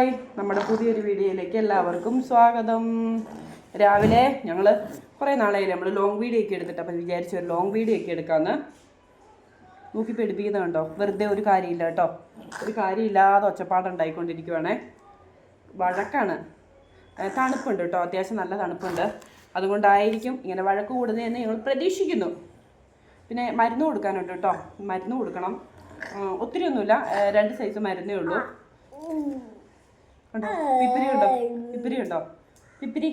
Hi, നമ്മുടെ പുതിയൊരു വീഡിയോയിലേക്ക് എല്ലാവർക്കും സ്വാഗതം. രാവിലെ ഞങ്ങൾ കുറേ നാളായില്ലേ നമ്മൾ ലോങ് വീഡിയോ ഒക്കെ എടുത്തിട്ട്, അപ്പം വിചാരിച്ചു ഒരു ലോങ് വീഡിയോ ഒക്കെ എടുക്കാമെന്ന്. നോക്കി പിടിപ്പിക്കുന്നുണ്ടോ? വെറുതെ ഒരു കാര്യമില്ല കേട്ടോ, ഒരു കാര്യമില്ലാതെ ഒച്ചപ്പാടുണ്ടായിക്കൊണ്ടിരിക്കുവാണേ. വഴക്കാണ്, തണുപ്പുണ്ട് കേട്ടോ, അത്യാവശ്യം നല്ല തണുപ്പുണ്ട്. അതുകൊണ്ടായിരിക്കും ഇങ്ങനെ വഴക്ക് കൂടുന്നതെന്ന് ഞങ്ങൾ പ്രതീക്ഷിക്കുന്നു. പിന്നെ മരുന്ന് കൊടുക്കാനുണ്ട് കേട്ടോ, മരുന്ന് കൊടുക്കണം. ഒത്തിരി ഒന്നുമില്ല, 2 സൈസ് മരുന്നേ ഉള്ളൂ. ഉണ്ടോ പിപ്പിരി? ഉണ്ടോ പിപ്പിരി? ഉണ്ടോ പിപ്പിരി?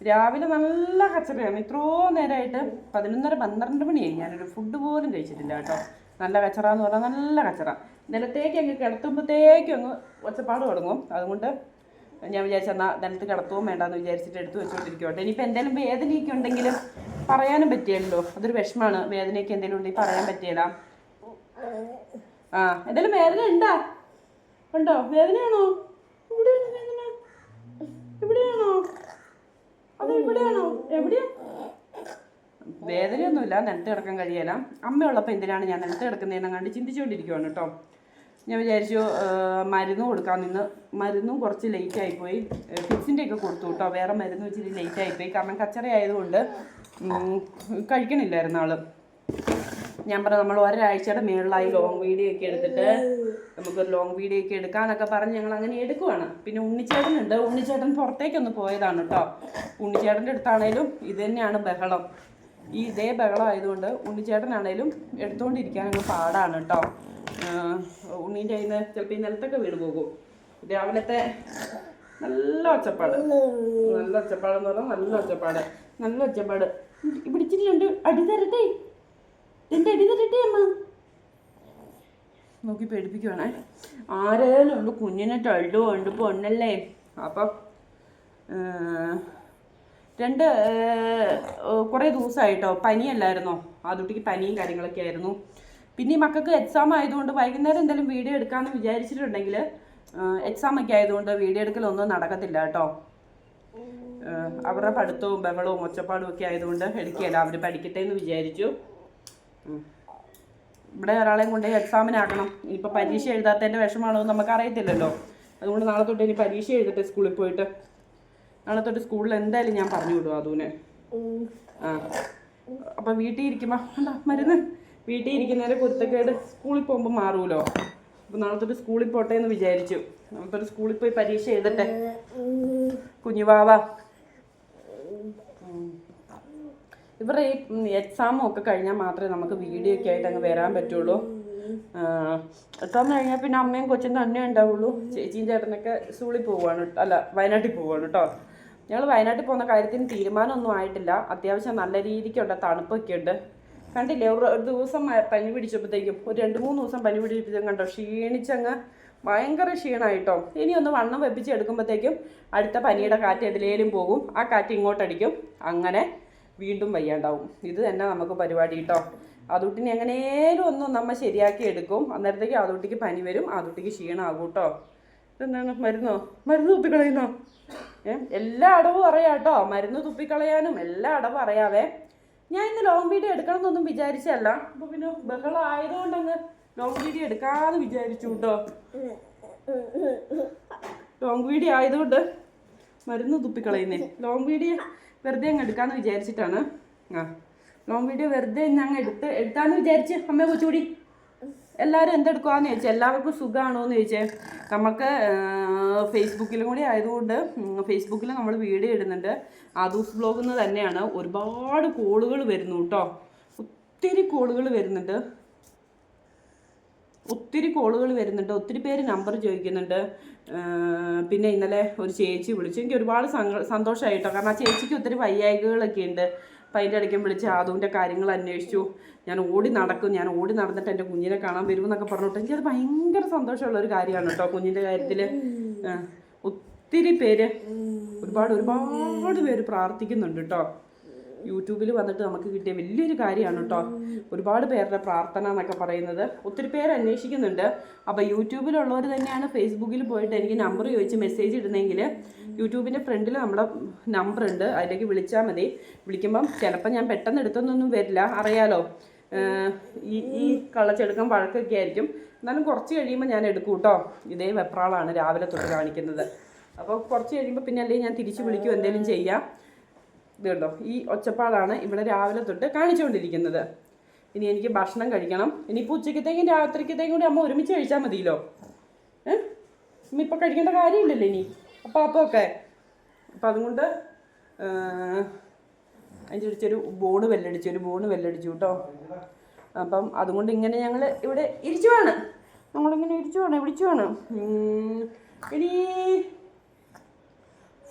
രാവിലെ നല്ല കച്ചറയാണ്. ഇത്രയും നേരമായിട്ട് 11:30-12 മണിയായി, ഞാനൊരു ഫുഡ് പോലും കഴിച്ചിട്ടില്ല കേട്ടോ. നല്ല കച്ചറ എന്ന് പറഞ്ഞാൽ നല്ല കച്ചറ. നിലത്തേക്ക് അങ്ങ് കിടത്തുമ്പോഴത്തേക്കും അങ്ങ് ഒച്ചപ്പാട് തുടങ്ങും. അതുകൊണ്ട് ഞാൻ വിചാരിച്ചെന്നാൽ നിലത്ത് കിടത്തുകയും വേണ്ടാന്ന് വിചാരിച്ചിട്ട് എടുത്ത് വെച്ചുകൊണ്ടിരിക്കുവാട്ടെ. ഇനിയിപ്പോൾ എന്തെങ്കിലും വേദനയൊക്കെ ഉണ്ടെങ്കിലും പറയാനും പറ്റിയല്ലോ, അതൊരു വിഷമമാണ്. വേദനയൊക്കെ എന്തെങ്കിലും ഉണ്ടെങ്കിൽ പറയാൻ പറ്റിയല്ല. എന്തെങ്കിലും വേദന ഉണ്ടോ? വേദനയാണോ? ഇവിടെയാണോ? അത് ഇവിടെയാണോ? എവിടെയാ? വേദനയൊന്നുമില്ല, നിലത്ത് കിടക്കാൻ കഴിയല. അമ്മയുള്ളപ്പോൾ എന്തിനാണ് ഞാൻ നിലത്ത് കിടക്കുന്നതെന്ന് കണ്ട് ചിന്തിച്ചുകൊണ്ടിരിക്കുവാണ് കേട്ടോ. ഞാൻ വിചാരിച്ചു മരുന്ന് കൊടുക്കാൻ നിന്ന്, മരുന്നും കുറച്ച് ലേറ്റ് ആയിപ്പോയി. ഫിക്സിൻ്റെ ഒക്കെ കൊടുത്തു കേട്ടോ. വേറെ മരുന്ന് വെച്ചിട്ട് ലേറ്റ് ആയിപ്പോയി, കാരണം കച്ചറ ആയതുകൊണ്ട് കഴിക്കണില്ലായിരുന്നു ആള്. ഞാൻ പറഞ്ഞു നമ്മൾ ഒരാഴ്ചയുടെ മേളിലായി ലോങ് വീഡിയോ ഒക്കെ എടുത്തിട്ട് നമുക്കൊരു ലോങ് വീഡിയോ ഒക്കെ എടുക്കാന്നൊക്കെ പറഞ്ഞ് ഞങ്ങൾ അങ്ങനെ എടുക്കുവാണ്. പിന്നെ ഉണ്ണിച്ചേട്ടനുണ്ട്, ഉണ്ണിച്ചേട്ടൻ പുറത്തേക്കൊന്ന് പോയതാണ് കേട്ടോ. ഉണ്ണിച്ചേട്ടൻ്റെ അടുത്താണേലും ഇത് തന്നെയാണ് ബഹളം. ഇതേ ബഹളം ആയതുകൊണ്ട് ഉണ്ണിച്ചേട്ടനാണേലും എടുത്തുകൊണ്ടിരിക്കാൻ അങ്ങ് പാടാണ് കേട്ടോ. ഉണ്ണീൻ്റെ കയ്യിൽ നിന്ന് ചിലപ്പോൾ ഈ നിലത്തൊക്കെ വീണ് പോകും. രാവിലത്തെ നല്ല ഒച്ചപ്പാടെന്ന് പറഞ്ഞാൽ നല്ല ഒച്ചപ്പാട്. ഇവിടെ ഇച്ചിരി രണ്ട് അടി തരട്ടെ, അടി തരട്ടെ അമ്മ. നോക്കി പേടിപ്പിക്കുവാണേ. ആരേലും ഉണ്ട് കുഞ്ഞിനെ തള്ളുകൊണ്ട് പൊണ്ണല്ലേ. അപ്പം കുറേ ദിവസമായിട്ടോ പനിയല്ലായിരുന്നോ, അതുട്ടിക്ക് പനിയും കാര്യങ്ങളൊക്കെ ആയിരുന്നു. പിന്നെ ഈ മക്കൾക്ക് എക്സാം ആയതുകൊണ്ട് വൈകുന്നേരം എന്തെങ്കിലും വീഡിയോ എടുക്കാമെന്ന് വിചാരിച്ചിട്ടുണ്ടെങ്കിൽ എക്സാം ഒക്കെ ആയതുകൊണ്ട് വീഡിയോ എടുക്കലൊന്നും നടക്കത്തില്ല കേട്ടോ. അവരുടെ പഠിത്തവും ബഹളവും ഒച്ചപ്പാടും ഒക്കെ ആയതുകൊണ്ട് എടുക്കുകയില്ല. അവർ പഠിക്കട്ടെ എന്ന് വിചാരിച്ചു. ഇവിടെ ഒരാളെയും കൊണ്ട് എക്സാമിനാക്കണം. ഇനിയിപ്പോൾ പരീക്ഷ എഴുതാത്തതിൻ്റെ വിഷമാണോ എന്ന് നമുക്കറിയത്തില്ലല്ലോ. അതുകൊണ്ട് നാളെ തൊട്ട് ഇനി പരീക്ഷ എഴുതട്ടെ സ്കൂളിൽ പോയിട്ട്. നാളെ തൊട്ട് സ്കൂളിൽ എന്തായാലും ഞാൻ പറഞ്ഞു വിടും അതുവിനെ. അപ്പം വീട്ടിൽ ഇരിക്കുമ്പോൾ മരുന്ന് വീട്ടിൽ ഇരിക്കുന്നതിൻ്റെ കുരുത്തക്കേട് സ്കൂളിൽ പോകുമ്പോൾ മാറുമല്ലോ. അപ്പം നാളെ തൊട്ട് സ്കൂളിൽ പോട്ടെ എന്ന് വിചാരിച്ചു. നാളെ തൊട്ട് സ്കൂളിൽ പോയി പരീക്ഷ എഴുതട്ടെ കുഞ്ഞുവാവ. ഇവരുടെ ഈ എക്സാമും ഒക്കെ കഴിഞ്ഞാൽ മാത്രമേ നമുക്ക് വീഡിയോ ഒക്കെ ആയിട്ട് അങ്ങ് വരാൻ പറ്റുള്ളൂ. എക്സാം കഴിഞ്ഞാൽ പിന്നെ അമ്മയും കൊച്ചും തന്നെ ഉണ്ടാവുള്ളൂ. ചേച്ചിയും ചേട്ടനൊക്കെ സ്കൂളിൽ പോവുകയാണ്, വയനാട്ടിൽ പോവുകയാണ് കേട്ടോ. ഞങ്ങൾ വയനാട്ടിൽ പോകുന്ന കാര്യത്തിന് തീരുമാനമൊന്നും ആയിട്ടില്ല. അത്യാവശ്യം നല്ല രീതിക്കുണ്ട്, തണുപ്പൊക്കെ ഉണ്ട്. കണ്ടില്ലേ, ഒരു ദിവസം പനി പിടിച്ചപ്പോഴത്തേക്കും, ഒരു 2-3 ദിവസം പനി പിടിച്ചപ്പോഴത്തേക്കും കണ്ടോ ക്ഷീണിച്ചങ്ങ് ഭയങ്കര ക്ഷീണമായിട്ടോ. ഇനി ഒന്ന് വണ്ണം വെപ്പിച്ച് എടുക്കുമ്പോഴത്തേക്കും അടുത്ത പനിയുടെ കാറ്റ് എതിലേലും പോകും. ആ കാറ്റ് ഇങ്ങോട്ടടിക്കും, അങ്ങനെ വീണ്ടും വയ്യാണ്ടാവും. ഇത് തന്നെ നമുക്ക് പരിപാടി കേട്ടോ. അതുട്ടിനെ എങ്ങനെയും ഒന്നും നമ്മൾ ശരിയാക്കി എടുക്കും. അന്നേരത്തേക്ക് അതുട്ടിക്ക് പനി വരും, അതുട്ടിക്ക് ക്ഷീണമാകും കേട്ടോ. ഇതെന്താണ് മരുന്ന് തുപ്പിക്കളയുന്നോ? എല്ലാ അടവും അറിയാം കേട്ടോ, മരുന്ന് തുപ്പിക്കളയാനും എല്ലാ അടവും അറിയാവേ. ഞാൻ ഇന്ന് ലോങ് വീഡിയോ എടുക്കണം എന്നൊന്നും വിചാരിച്ചല്ല. അപ്പോൾ പിന്നെ ബഹളം ആയതുകൊണ്ട് അങ്ങ് ലോങ് വീഡിയോ എടുക്കാമെന്ന് വിചാരിച്ചു കേട്ടോ. ലോങ് വീഡിയോ ആയതുകൊണ്ട് മരുന്ന് തുപ്പിക്കളയുന്നേ. ലോങ് വീഡിയോ വെറുതെ അങ്ങ് എടുക്കാമെന്ന് വിചാരിച്ചിട്ടാണ്. ലോങ് വീഡിയോ വെറുതെ അങ്ങ് എടുത്താന്ന് വിചാരിച്ച്. അമ്മ കൊച്ചുകൂടി എല്ലാവരും എന്തെടുക്കുവാന്ന് ചോദിച്ചാൽ എല്ലാവർക്കും സുഖമാണോ എന്ന് ചോദിച്ചേ. നമുക്ക് ഫേസ്ബുക്കിലും കൂടി ആയതുകൊണ്ട് ഫേസ്ബുക്കിൽ നമ്മൾ വീഡിയോ ഇടുന്നുണ്ട്. ആദൂസ് ബ്ലോഗ് എന്ന് തന്നെയാണ്. ഒരുപാട് കോളുകൾ വരുന്നു കേട്ടോ, ഒത്തിരി കോളുകൾ വരുന്നുണ്ട്. ഒത്തിരി പേര് നമ്പർ ചോദിക്കുന്നുണ്ട്. പിന്നെ ഇന്നലെ ഒരു ചേച്ചി വിളിച്ചു. എനിക്ക് ഒരുപാട് സന്തോഷമായിട്ടോ, കാരണം ആ ചേച്ചിക്ക് ഒത്തിരി വയ്യായ്കകളൊക്കെ ഉണ്ട്. അപ്പം അതിൻ്റെ ഇടയ്ക്കും വിളിച്ച് അതുവിൻ്റെ കാര്യങ്ങൾ അന്വേഷിച്ചു. ഞാൻ ഓടി നടന്നിട്ട് എൻ്റെ കുഞ്ഞിനെ കാണാൻ വരുമെന്നൊക്കെ പറഞ്ഞിട്ട് എനിക്കത് ഭയങ്കര സന്തോഷമുള്ളൊരു കാര്യമാണ് കേട്ടോ. കുഞ്ഞിൻ്റെ കാര്യത്തിൽ ഒത്തിരി പേര് ഒരുപാട് പേര് പ്രാർത്ഥിക്കുന്നുണ്ട് കേട്ടോ. യൂട്യൂബിൽ വന്നിട്ട് നമുക്ക് കിട്ടിയ വലിയൊരു കാര്യമാണ് കേട്ടോ. ഒരുപാട് പേരുടെ പ്രാർത്ഥന എന്നൊക്കെ പറയുന്നത് ഒത്തിരി പേര് അന്വേഷിക്കുന്നുണ്ട്. അപ്പോൾ യൂട്യൂബിലുള്ളവർ തന്നെയാണ് ഫേസ്ബുക്കിൽ പോയിട്ട് എനിക്ക് നമ്പർ ചോദിച്ച് മെസ്സേജ് ഇടുന്നെങ്കിൽ യൂട്യൂബിൻ്റെ ഫ്രണ്ടിൽ നമ്മുടെ നമ്പറുണ്ട്, അതിലേക്ക് വിളിച്ചാൽ മതി. വിളിക്കുമ്പം ചിലപ്പോൾ ഞാൻ പെട്ടെന്ന് എടുത്തൊന്നും വരില്ല, അറിയാലോ. ഈ കളച്ചെടുക്കാൻ വഴക്കൊക്കെ ആയിരിക്കും. എന്നാലും കുറച്ച് കഴിയുമ്പോൾ ഞാൻ എടുക്കും കേട്ടോ. ഇതേ വെപ്രാളാണ് രാവിലെ തൊട്ട് കാണിക്കുന്നത്. അപ്പോൾ കുറച്ച് കഴിയുമ്പോൾ പിന്നെ അല്ലെങ്കിൽ ഞാൻ തിരിച്ച് വിളിക്കും, എന്തെങ്കിലും ചെയ്യാം. ഇത് കേട്ടോ, ഈ ഒച്ചപ്പാടാണ് ഇവിടെ രാവിലെ തൊട്ട് കാണിച്ചുകൊണ്ടിരിക്കുന്നത്. ഇനി എനിക്ക് ഭക്ഷണം കഴിക്കണം. ഇനിയിപ്പോൾ ഉച്ചക്കത്തേക്കും രാത്രിക്കത്തേക്കും കൂടി അമ്മ ഒരുമിച്ച് കഴിച്ചാൽ മതിയല്ലോ. അമ്മ ഇപ്പോൾ കഴിക്കേണ്ട കാര്യമില്ലല്ലോ ഇനി അപ്പോൾ ഒക്കെ. അപ്പം അതുകൊണ്ട് അതിൻ്റെ ഒരു ബോണ് വെല്ലടിച്ചു കേട്ടോ. അപ്പം അതുകൊണ്ട് ഇങ്ങനെ ഞങ്ങൾ ഇവിടെ ഇരിച്ചുവാണ്. നമ്മളിങ്ങനെ വിളിച്ചുവാണ്. ഇനി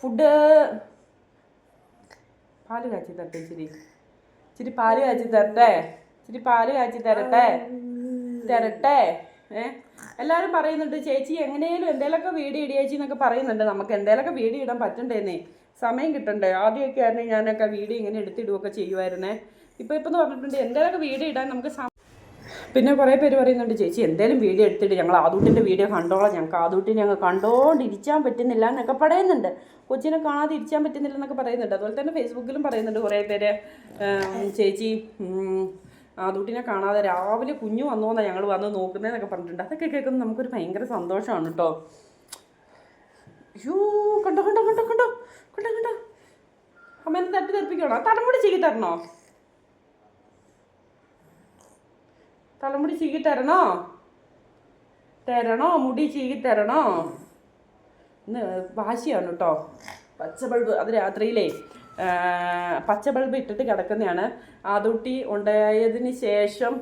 ഫുഡ് പാല് കാച്ചി തരട്ടെ, ഇച്ചിരി പാല് കാച്ചി തരട്ടെ. എല്ലാവരും പറയുന്നുണ്ട് ചേച്ചി എങ്ങനെയും എന്തേലൊക്കെ വീഡിയോ ഇടുക ചേച്ചി എന്നൊക്കെ പറയുന്നുണ്ട്. നമുക്ക് എന്തേലൊക്കെ വീഡിയോ ഇടാൻ പറ്റണ്ടേന്നേ, സമയം കിട്ടണ്ടേ. ആദ്യമൊക്കെ ആയിരുന്നു ഞാനൊക്കെ വീഡിയോ ഇങ്ങനെ എടുത്തിടുകയൊക്കെ ചെയ്യുമായിരുന്നേ. ഇപ്പോൾ എന്ന് പറഞ്ഞിട്ടുണ്ട് എന്തേലൊക്കെ വീഡിയോ ഇടാൻ നമുക്ക് പിന്നെ കുറേ പേര് പറയുന്നുണ്ട് ചേച്ചി എന്തേലും വീഡിയോ എടുത്തിട്ട് ഞങ്ങൾ ആദൂട്ടിൻ്റെ വീഡിയോ കണ്ടോളാം, ഞങ്ങൾക്ക് ആദൂട്ടിനെ ഞങ്ങൾ കണ്ടോണ്ടിരിക്കാൻ പറ്റുന്നില്ല എന്നൊക്കെ പറയുന്നുണ്ട്. കൊച്ചിനെ കാണാതെ ഇരിക്കാൻ പറ്റുന്നില്ല എന്നൊക്കെ പറയുന്നുണ്ട്. അതുപോലെ തന്നെ ഫേസ്ബുക്കിലും പറയുന്നുണ്ട് കുറേ പേര് ചേച്ചി ആദൂട്ടിനെ കാണാതെ രാവിലെ കുഞ്ഞു വന്നോന്നാണ് ഞങ്ങൾ വന്ന് നോക്കുന്നതെന്നൊക്കെ പറഞ്ഞിട്ടുണ്ട്. അതൊക്കെ കേൾക്കുമ്പോൾ നമുക്കൊരു ഭയങ്കര സന്തോഷമാണ് കേട്ടോ. യോ കണ്ടോ അമ്മേനെ തട്ടി തെറിപ്പിക്കണോ? തലമുടി ചീകി തരണോ മുടി ചീകി തരണോ? ഇന്ന് വാശിയാണ് കേട്ടോ. പച്ച ബൾബ് അത് രാത്രിയിലേ പച്ച ബൾബ് ഇട്ടിട്ട് കിടക്കുന്നതാണ്. ആദൂട്ടി ഉണ്ടായതിന് ശേഷം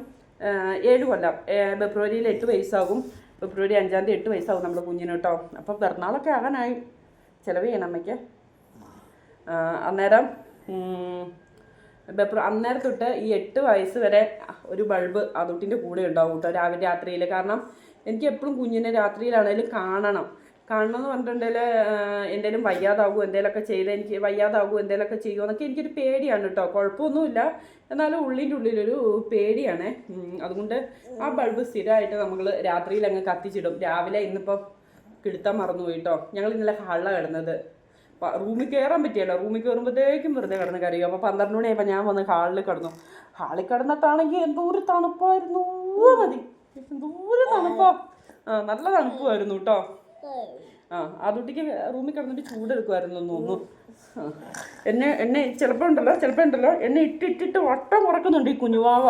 7 കൊല്ലം. ഫെബ്രുവരിയിൽ 8 വയസ്സാകും. ഫെബ്രുവരി 5-ാം തീയതി 8 വയസ്സാകും നമ്മുടെ കുഞ്ഞിന് കേട്ടോ. അപ്പോൾ പിറന്നാളൊക്കെ ആകാനായി. ചിലവ് ചെയ്യണം അമ്മയ്ക്ക്. അന്നേരം തൊട്ട് ഈ 8 വയസ്സ് വരെ ഒരു ബൾബ് ആദൂട്ടിൻ്റെ കൂടെ ഉണ്ടാവും കേട്ടോ രാവിലെ രാത്രിയിൽ. കാരണം എനിക്ക് എപ്പോഴും കുഞ്ഞിനെ രാത്രിയിലാണേലും കാണണം എന്ന് പറഞ്ഞിട്ടുണ്ടെങ്കിൽ എന്തെങ്കിലും വയ്യാതാകുമോ എന്തെങ്കിലുമൊക്കെ എനിക്ക് വയ്യാതാകുമോ എന്തെങ്കിലുമൊക്കെ ചെയ്യുമോ എന്നൊക്കെ എനിക്കൊരു പേടിയാണ് കേട്ടോ. കുഴപ്പമൊന്നുമില്ല, എന്നാലും ഉള്ളിൻ്റെ ഉള്ളിലൊരു പേടിയാണ്. അതുകൊണ്ട് ആ ബൾബ് സ്ഥിരമായിട്ട് നമ്മൾ രാത്രിയിൽ അങ്ങ് കത്തിച്ചിടും. രാവിലെ ഇന്നിപ്പോൾ കിടുത്താൻ മറന്നുപോയി കേട്ടോ. ഞങ്ങൾ ഇന്നലെ ഹാളിലാണ് കിടന്നത്. റൂമിൽ കയറാൻ പറ്റിയല്ലോ. റൂമിൽ കയറുമ്പോഴത്തേക്കും വെറുതെ കിടന്ന് കരയും. അപ്പോൾ 12 മണിയായപ്പോൾ ഞാൻ വന്ന് ഹാളിൽ കിടന്നിട്ടാണെങ്കിൽ എന്തോരം തണുപ്പായിരുന്നു. മതി എന്തോരം തണുപ്പാ. നല്ല തണുപ്പായിരുന്നു കേട്ടോ. ആദൂട്ടിക്ക് റൂമിൽ കിടന്നിട്ട് ചൂടെടുക്കുമായിരുന്നു തോന്നുന്നു. എന്നെ ചിലപ്പോൾ ഉണ്ടല്ലോ എന്നെ ഇട്ടിട്ട് വട്ടം കുറക്കുന്നുണ്ട് ഈ കുഞ്ഞുവാവ.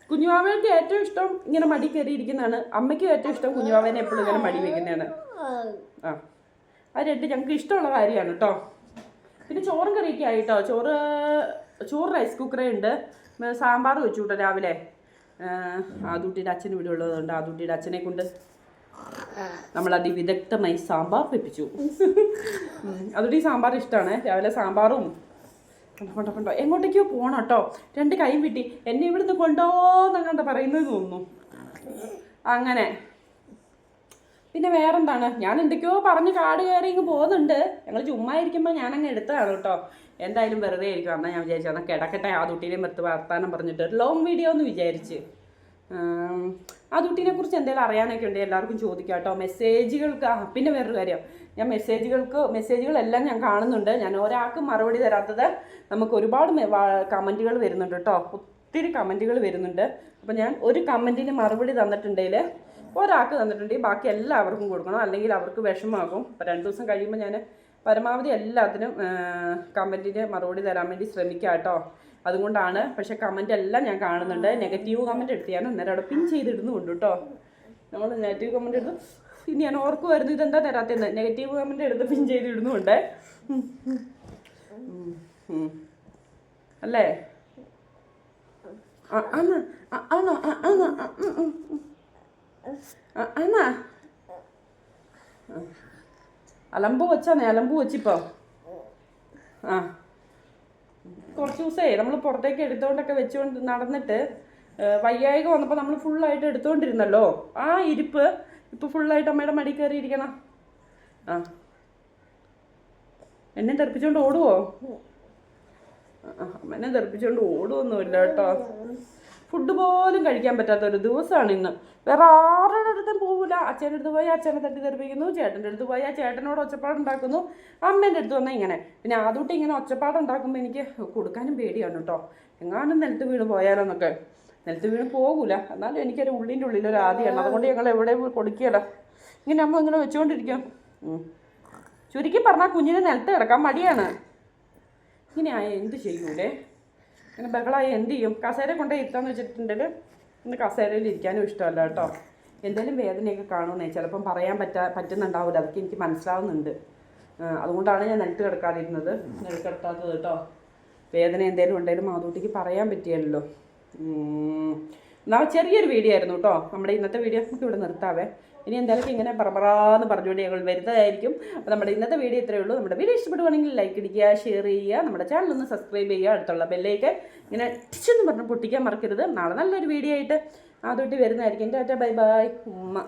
കുഞ്ഞുവാവേക്ക് ഏറ്റവും ഇഷ്ടം ഇങ്ങനെ മടി കയറിയിരിക്കുന്നതാണ്. അമ്മയ്ക്കും ഏറ്റവും ഇഷ്ടം കുഞ്ഞുവാവേനെ എപ്പോഴും ഇങ്ങനെ മടി വയ്ക്കുന്നതാണ്. അത് ഞങ്ങൾക്ക് ഇഷ്ടമുള്ള കാര്യമാണ് കേട്ടോ. പിന്നെ ചോറും കറിയൊക്കെ ആയിട്ടോ. ചോറ് റൈസ് കുക്കറേ ഉണ്ട്. സാമ്പാർ വെച്ചു കേട്ടോ രാവിലെ. ആദൂട്ടിയുടെ അച്ഛന് ഇവിടെ ഉള്ളതുകൊണ്ട് ആദൂട്ടിയുടെ അച്ഛനെ കൊണ്ട് നമ്മൾ അതിവിദഗ്ധമായി സാമ്പാർ വെപ്പിച്ചു. അതുകൊണ്ട് ഈ സാമ്പാർ ഇഷ്ടമാണ്. രാവിലെ സാമ്പാറും കൊണ്ടോ എങ്ങോട്ടേക്കോ പോകണം കേട്ടോ. 2 കൈയും വിട്ടി എന്നെ ഇവിടുന്ന് കൊണ്ടോന്നങ്ങാണ്ട് പറയുന്നത് തോന്നുന്നു. അങ്ങനെ പിന്നെ വേറെന്താണ്, ഞാൻ എന്തൊക്കെയോ പറഞ്ഞ് കാട് കയറി ഇങ്ങ് പോകുന്നുണ്ട്. ഞങ്ങൾ ചുമ്മാ ഇരിക്കുമ്പോൾ ഞാനങ്ങ് എടുത്തതാണ് കേട്ടോ. എന്തായാലും വെറുതെ ആയിരിക്കും. എന്നാൽ ഞാൻ വിചാരിച്ചു എന്നാൽ കിടക്കട്ടെ ആദൂട്ടിനെയും വർത്താനം പറഞ്ഞിട്ട് ലോങ് വീഡിയോ എന്ന് വിചാരിച്ച്. ആദൂട്ടിനെ കുറിച്ച് എന്തെങ്കിലും അറിയാനൊക്കെ ഉണ്ട് എല്ലാവർക്കും ചോദിക്കാം കേട്ടോ. മെസ്സേജുകൾക്ക് പിന്നെ വേറൊരു കാര്യം, ഞാൻ മെസ്സേജുകളെല്ലാം ഞാൻ കാണുന്നുണ്ട്. ഞാൻ ഒരാൾക്കും മറുപടി തരാത്തത് നമുക്ക് ഒരുപാട് കമൻറ്റുകൾ വരുന്നുണ്ട് കേട്ടോ. ഒത്തിരി കമൻറ്റുകൾ വരുന്നുണ്ട്. അപ്പോൾ ഞാൻ ഒരു കമൻറ്റിന് മറുപടി തന്നിട്ടുണ്ടെങ്കിൽ ഒരാൾക്ക് തന്നിട്ടുണ്ടെങ്കിൽ ബാക്കി എല്ലാവർക്കും കൊടുക്കണം, അല്ലെങ്കിൽ അവർക്ക് വിഷമമാകും. അപ്പോൾ 2 ദിവസം കഴിയുമ്പോൾ ഞാൻ പരമാവധി എല്ലാത്തിനും കമൻറ്റിന് മറുപടി തരാൻ വേണ്ടി ശ്രമിക്കാം കേട്ടോ. അതുകൊണ്ടാണ്. പക്ഷേ കമൻറ്റ് എല്ലാം ഞാൻ കാണുന്നുണ്ട്. നെഗറ്റീവ് കമൻറ്റ് എടുത്ത് ഞാൻ അന്നേരം അവിടെ പിൻ ചെയ്തിടുന്നുണ്ട് കേട്ടോ. നമ്മൾ നെഗറ്റീവ് കമൻറ്റ് എടുത്ത് ഇനി ഞാൻ ഓർക്കുമായിരുന്നു ഇതെന്താ തരാത്തതെന്ന്. നെഗറ്റീവ് കമൻറ്റ് എടുത്ത് പിൻ ചെയ്തിടുന്നുണ്ട് അല്ലേ? അലമ്പ് വെച്ചിപ്പോ കുറച്ച് ദിവസമേ നമ്മൾ പുറത്തേക്ക് എടുത്തുകൊണ്ടൊക്കെ വെച്ചുകൊണ്ട് നടന്നിട്ട് വയ്യായിക വന്നപ്പോൾ നമ്മൾ ഫുള്ളായിട്ട് എടുത്തുകൊണ്ടിരുന്നല്ലോ. ആ ഇരിപ്പ് ഇപ്പോൾ ഫുള്ളായിട്ട് അമ്മയുടെ മടി കയറിയിരിക്കണം. എന്നെ തെറിപ്പിച്ചുകൊണ്ട് ഓടുവോ? അമ്മേനെ തെറിപ്പിച്ചുകൊണ്ട് ഓടുവൊന്നുമില്ല കേട്ടോ. ഫുഡ് പോലും കഴിക്കാൻ പറ്റാത്ത ഒരു ദിവസമാണ് ഇന്ന്. വേറെ ആരുടെ അടുത്തും പോകില്ല. അച്ഛൻ്റെ അടുത്ത് പോയി അച്ഛനെ തട്ടി തെറിപ്പിക്കുന്നു, ചേട്ടൻ്റെ അടുത്ത് പോയി ആ ചേട്ടനോട് ഒച്ചപ്പാടുണ്ടാക്കുന്നു, അമ്മേൻ്റെ അടുത്ത് വന്നാൽ ഇങ്ങനെ. പിന്നെ അതുകൊണ്ട് ഇങ്ങനെ ഒച്ചപ്പാടുണ്ടാക്കുമ്പോൾ എനിക്ക് കൊടുക്കാനും പേടിയാണ് കേട്ടോ. എങ്ങാനും നിലത്ത് വീണ് പോയാലോന്നൊക്കെ. നിലത്ത് വീണ് പോകൂല, എന്നാലും എനിക്കൊരു ഉള്ളിൻ്റെ ഉള്ളിലൊരു ആദ്യമാണ്. അതുകൊണ്ട് ഞങ്ങൾ എവിടെയും കൊടുക്കുകയില്ല. ഇങ്ങനെ അമ്മ ഇങ്ങനെ വെച്ചുകൊണ്ടിരിക്കും. ചുരുക്കി പറഞ്ഞാൽ കുഞ്ഞിന് നിലത്ത് കിടക്കാൻ മടിയാണ്. ഇങ്ങനെ ആയ എന്ത് ചെയ്യൂലേ? ഇങ്ങനെ ബഹളായി എന്ത് ചെയ്യും? കസേര കൊണ്ടുപോയി ഇരുത്താന്ന് വെച്ചിട്ടുണ്ടെങ്കിൽ ഇന്ന് കസേരയിൽ ഇരിക്കാനും ഇഷ്ടമല്ല കേട്ടോ. എന്തെങ്കിലും വേദനയൊക്കെ കാണുമെന്നേ ചിലപ്പം പറയാൻ പറ്റുന്നുണ്ടാവില്ല. അതൊക്കെ എനിക്ക് മനസ്സിലാവുന്നുണ്ട്. അതുകൊണ്ടാണ് ഞാൻ നിലത്ത് കിടക്കാതിരുന്നത്, നിലത്ത് കിടത്താത്തത് കേട്ടോ. വേദന എന്തെങ്കിലും ഉണ്ടെങ്കിലും മാതൂട്ടിക്ക് പറയാൻ പറ്റിയല്ലോ. എന്നാൽ ചെറിയൊരു വീഡിയോ ആയിരുന്നു കേട്ടോ നമ്മുടെ ഇന്നത്തെ വീഡിയോ. നമുക്ക് ഇവിടെ നിർത്താവേ. ഇനി എന്തായാലും ഇങ്ങനെ പറമ്പറാന്ന് പറഞ്ഞുകൊണ്ട് ഞങ്ങൾ വരുന്നതായിരിക്കും. അപ്പോൾ നമ്മുടെ ഇന്നത്തെ വീഡിയോ ഇത്രയേ ഉള്ളൂ. നമ്മുടെ വീഡിയോ ഇഷ്ടപ്പെടുവാണെങ്കിൽ ലൈക്ക് അടിക്കുക, ഷെയർ ചെയ്യുക, നമ്മുടെ ചാനൽ ഒന്ന് സബ്സ്ക്രൈബ് ചെയ്യുക, അടുത്തുള്ള ബെല്ലേക്ക് ഇങ്ങനെ ടിച്ചെന്ന് പറഞ്ഞ് പൊട്ടിക്കാൻ മറക്കരുത്. നാളെ നല്ലൊരു വീഡിയോ ആയിട്ട് അതൊട്ട് വരുന്നതായിരിക്കും. ടാറ്റാ ബൈ ബൈ ഉമ്മ.